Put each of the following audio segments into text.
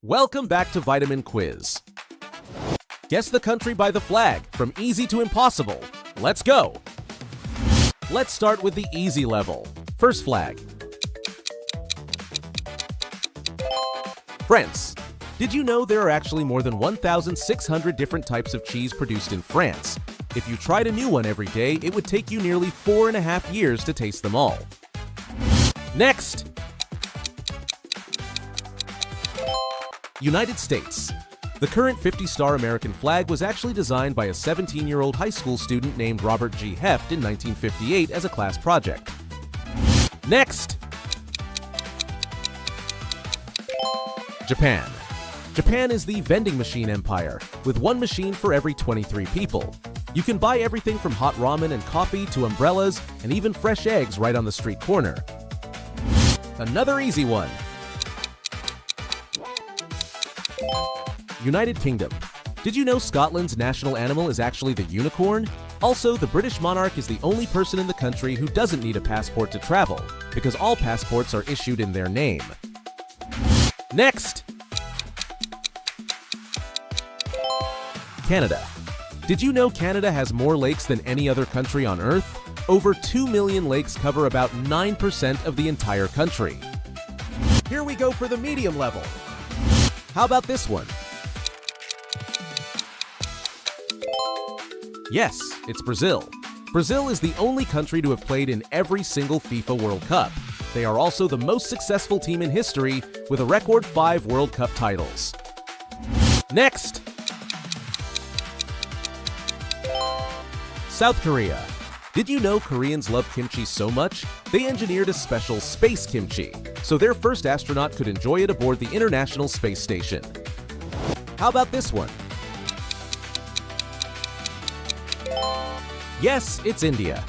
Welcome back to Vitamin Quiz. Guess the country by the flag, from easy to impossible. Let's go! Let's start with the easy level. First flag. France. Did you know there are actually more than 1,600 different types of cheese produced in France? If you tried a new one every day, it would take you nearly 4.5 years to taste them all. Next! United States. The current 50-star American flag was actually designed by a 17-year-old high school student named Robert G. Heft in 1958 as a class project. Next! Japan. Japan is the vending machine empire, with one machine for every 23 people. You can buy everything from hot ramen and coffee to umbrellas and even fresh eggs right on the street corner. Another easy one. United Kingdom. Did you know Scotland's national animal is actually the unicorn? Also, the British monarch is the only person in the country who doesn't need a passport to travel, because all passports are issued in their name. Next! Canada. Did you know Canada has more lakes than any other country on Earth? Over 2 million lakes cover about 9% of the entire country. Here we go for the medium level. How about this one? Yes, it's Brazil. Brazil is the only country to have played in every single FIFA World Cup. They are also the most successful team in history, with a record 5 World Cup titles. Next! South Korea. Did you know Koreans love kimchi so much? They engineered a special space kimchi, so their first astronaut could enjoy it aboard the International Space Station. How about this one? Yes, it's India.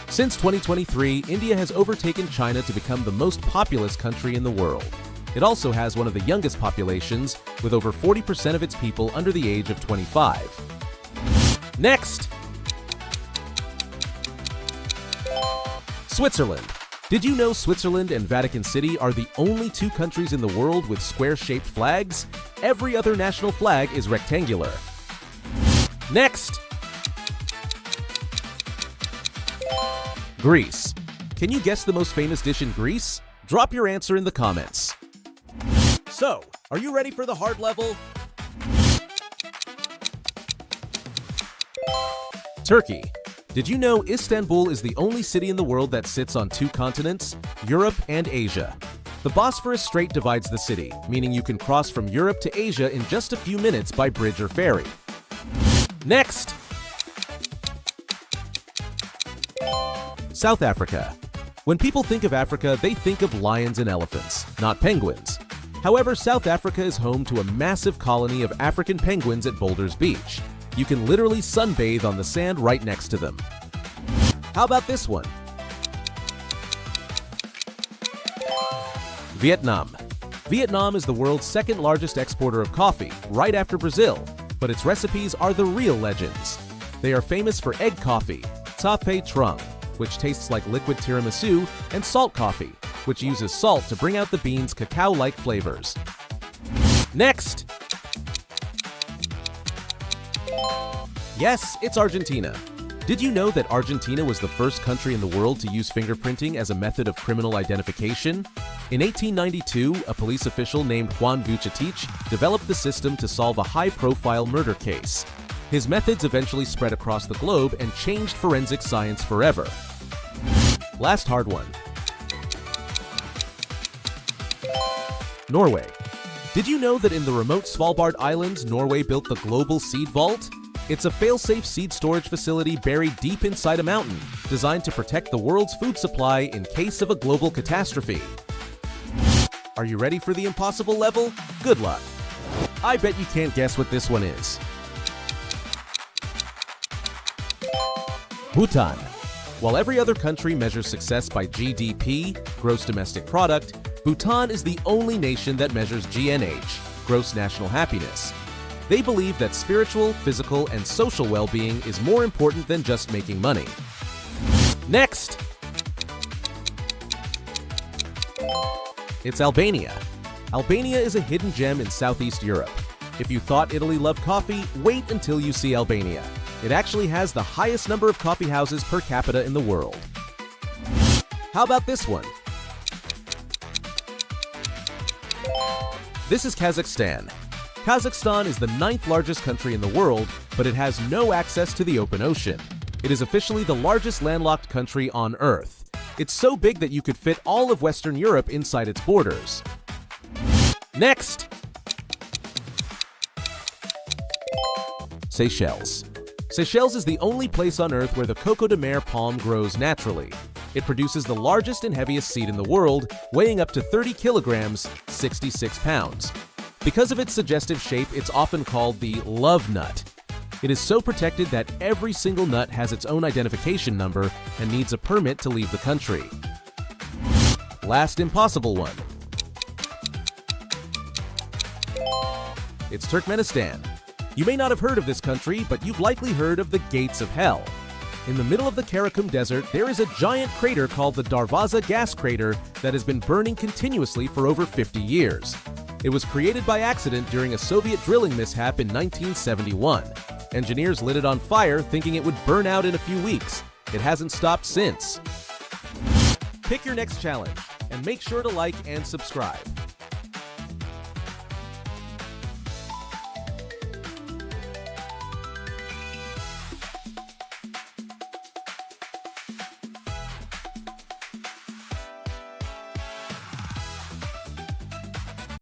Since 2023, India has overtaken China to become the most populous country in the world. It also has one of the youngest populations, with over 40% of its people under the age of 25. Next! Switzerland. Did you know Switzerland and Vatican City are the only 2 countries in the world with square-shaped flags? Every other national flag is rectangular. Next! Greece. Can you guess the most famous dish in Greece? Drop your answer in the comments. So, are you ready for the hard level? Turkey. Did you know Istanbul is the only city in the world that sits on 2 continents, Europe and Asia? The Bosphorus Strait divides the city, meaning you can cross from Europe to Asia in just a few minutes by bridge or ferry. Next! South Africa. When people think of Africa, they think of lions and elephants, not penguins. However, South Africa is home to a massive colony of African penguins at Boulders Beach. You can literally sunbathe on the sand right next to them. How about this one? Vietnam. Vietnam is the world's 2nd largest exporter of coffee, right after Brazil, but its recipes are the real legends. They are famous for egg coffee, Ta Phe Trung, which tastes like liquid tiramisu, and salt coffee, which uses salt to bring out the bean's cacao-like flavors. Next! Yes, it's Argentina. Did you know that Argentina was the first country in the world to use fingerprinting as a method of criminal identification? In 1892, a police official named Juan Vucetich developed the system to solve a high-profile murder case. His methods eventually spread across the globe and changed forensic science forever. Last hard one. Norway. Did you know that in the remote Svalbard Islands, Norway built the Global Seed Vault? It's a fail-safe seed storage facility buried deep inside a mountain, designed to protect the world's food supply in case of a global catastrophe. Are you ready for the impossible level? Good luck! I bet you can't guess what this one is. Bhutan. While every other country measures success by GDP, gross domestic product, Bhutan is the only nation that measures GNH, gross national happiness. They believe that spiritual, physical, and social well-being is more important than just making money. Next! It's Albania. Albania is a hidden gem in Southeast Europe. If you thought Italy loved coffee, wait until you see Albania. It actually has the highest number of coffee houses per capita in the world. How about this one? This is Kazakhstan. Kazakhstan is the 9th largest country in the world, but it has no access to the open ocean. It is officially the largest landlocked country on Earth. It's so big that you could fit all of Western Europe inside its borders. Next! Seychelles. Seychelles is the only place on Earth where the Coco de Mer palm grows naturally. It produces the largest and heaviest seed in the world, weighing up to 30 kilograms, 66 pounds. Because of its suggestive shape, it's often called the love nut. It is so protected that every single nut has its own identification number and needs a permit to leave the country. Last impossible one. It's Turkmenistan. You may not have heard of this country, but you've likely heard of the Gates of Hell. In the middle of the Karakum Desert, there is a giant crater called the Darvaza gas crater that has been burning continuously for over 50 years. It was created by accident during a Soviet drilling mishap in 1971. Engineers lit it on fire thinking it would burn out in a few weeks. It hasn't stopped since. Pick your next challenge and make sure to like and subscribe.